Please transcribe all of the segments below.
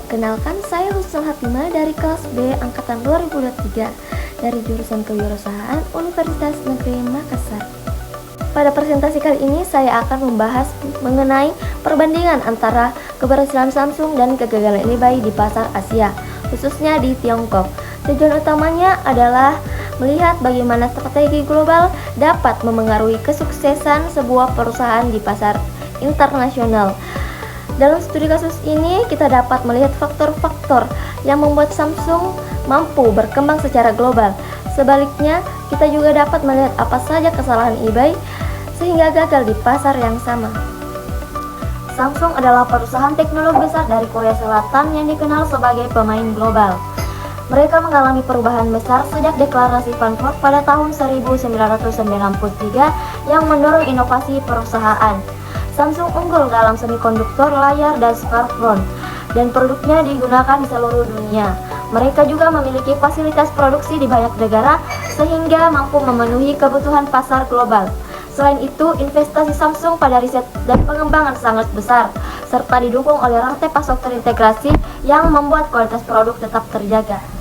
Kenalkan, saya Husnul Hatimah dari kelas B Angkatan 2023 dari jurusan Kewirausahaan Universitas Negeri Makassar. Pada presentasi kali ini saya akan membahas mengenai perbandingan antara keberhasilan Samsung dan kegagalan eBay di pasar Asia, khususnya di Tiongkok. Tujuan utamanya adalah melihat bagaimana strategi global dapat memengaruhi kesuksesan sebuah perusahaan di pasar internasional. Dalam studi kasus ini, kita dapat melihat faktor-faktor yang membuat Samsung mampu berkembang secara global. Sebaliknya, kita juga dapat melihat apa saja kesalahan eBay sehingga gagal di pasar yang sama. Samsung adalah perusahaan teknologi besar dari Korea Selatan yang dikenal sebagai pemain global. Mereka mengalami perubahan besar sejak deklarasi Frankfurt pada tahun 1993 yang mendorong inovasi perusahaan. Samsung unggul dalam semikonduktor, layar, dan smartphone, dan produknya digunakan di seluruh dunia. Mereka juga memiliki fasilitas produksi di banyak negara sehingga mampu memenuhi kebutuhan pasar global. Selain itu, investasi Samsung pada riset dan pengembangan sangat besar, serta didukung oleh rantai pasok terintegrasi yang membuat kualitas produk tetap terjaga.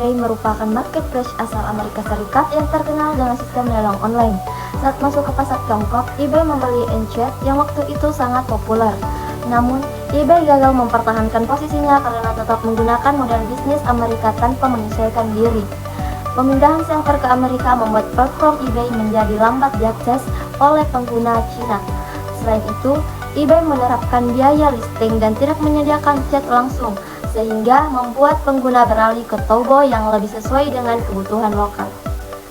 eBay merupakan marketplace asal Amerika Serikat yang terkenal dengan sistem lelang online. Saat masuk ke pasar Tiongkok, eBay membeli Enchat yang waktu itu sangat populer. Namun, eBay gagal mempertahankan posisinya karena tetap menggunakan model bisnis Amerika tanpa menyesuaikan diri. Pemindahan server ke Amerika membuat platform eBay menjadi lambat diakses oleh pengguna Cina. Selain itu, eBay menerapkan biaya listing dan tidak menyediakan chat langsung, sehingga membuat pengguna beralih ke Taobao yang lebih sesuai dengan kebutuhan lokal.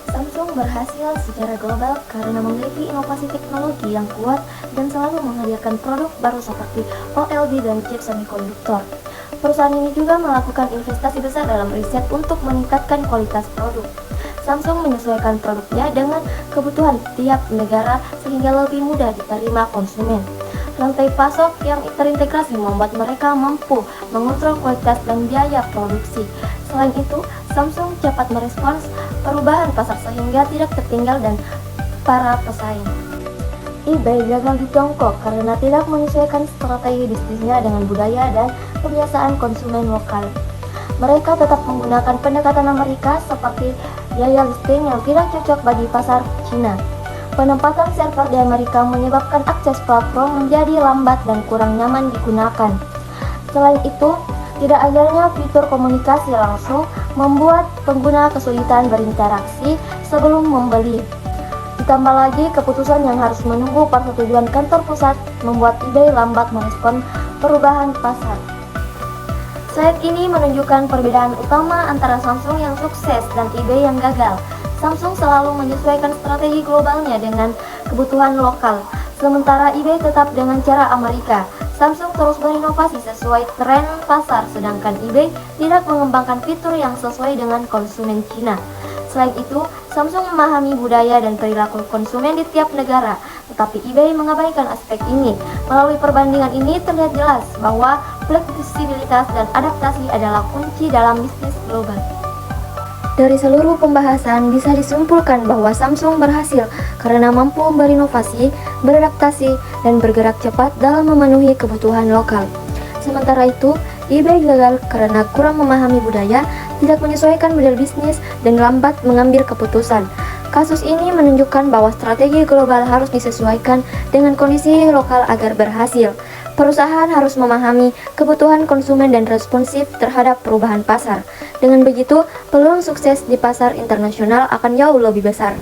Samsung berhasil secara global karena memiliki inovasi teknologi yang kuat dan selalu menghadirkan produk baru seperti OLED dan chip semikonduktor. Perusahaan ini juga melakukan investasi besar dalam riset untuk meningkatkan kualitas produk. Samsung menyesuaikan produknya dengan kebutuhan tiap negara sehingga lebih mudah diterima konsumen. Rantai pasok yang terintegrasi membuat mereka mampu mengontrol kualitas dan biaya produksi. Selain itu, Samsung cepat merespons perubahan pasar sehingga tidak tertinggal dan para pesaing. eBay gagal di Tiongkok karena tidak menyesuaikan strategi bisnisnya dengan budaya dan kebiasaan konsumen lokal. Mereka tetap menggunakan pendekatan Amerika seperti biaya listing yang tidak cocok bagi pasar Cina. Penempatan server di Amerika menyebabkan akses platform menjadi lambat dan kurang nyaman digunakan. Selain itu, tidak adanya fitur komunikasi langsung membuat pengguna kesulitan berinteraksi sebelum membeli. Ditambah lagi, keputusan yang harus menunggu persetujuan kantor pusat membuat eBay lambat merespon perubahan pasar. Slide ini menunjukkan perbedaan utama antara Samsung yang sukses dan eBay yang gagal. Samsung selalu menyesuaikan strategi globalnya dengan kebutuhan lokal, sementara eBay tetap dengan cara Amerika. Samsung terus berinovasi sesuai tren pasar, sedangkan eBay tidak mengembangkan fitur yang sesuai dengan konsumen Cina. Selain itu, Samsung memahami budaya dan perilaku konsumen di tiap negara, tetapi eBay mengabaikan aspek ini. Melalui perbandingan ini terlihat jelas bahwa fleksibilitas dan adaptasi adalah kunci dalam bisnis global. Dari seluruh pembahasan bisa disimpulkan bahwa Samsung berhasil karena mampu berinovasi, beradaptasi, dan bergerak cepat dalam memenuhi kebutuhan lokal. Sementara itu, eBay gagal karena kurang memahami budaya, tidak menyesuaikan model bisnis, dan lambat mengambil keputusan. Kasus ini menunjukkan bahwa strategi global harus disesuaikan dengan kondisi lokal agar berhasil. Perusahaan harus memahami kebutuhan konsumen dan responsif terhadap perubahan pasar. Dengan begitu, peluang sukses di pasar internasional akan jauh lebih besar.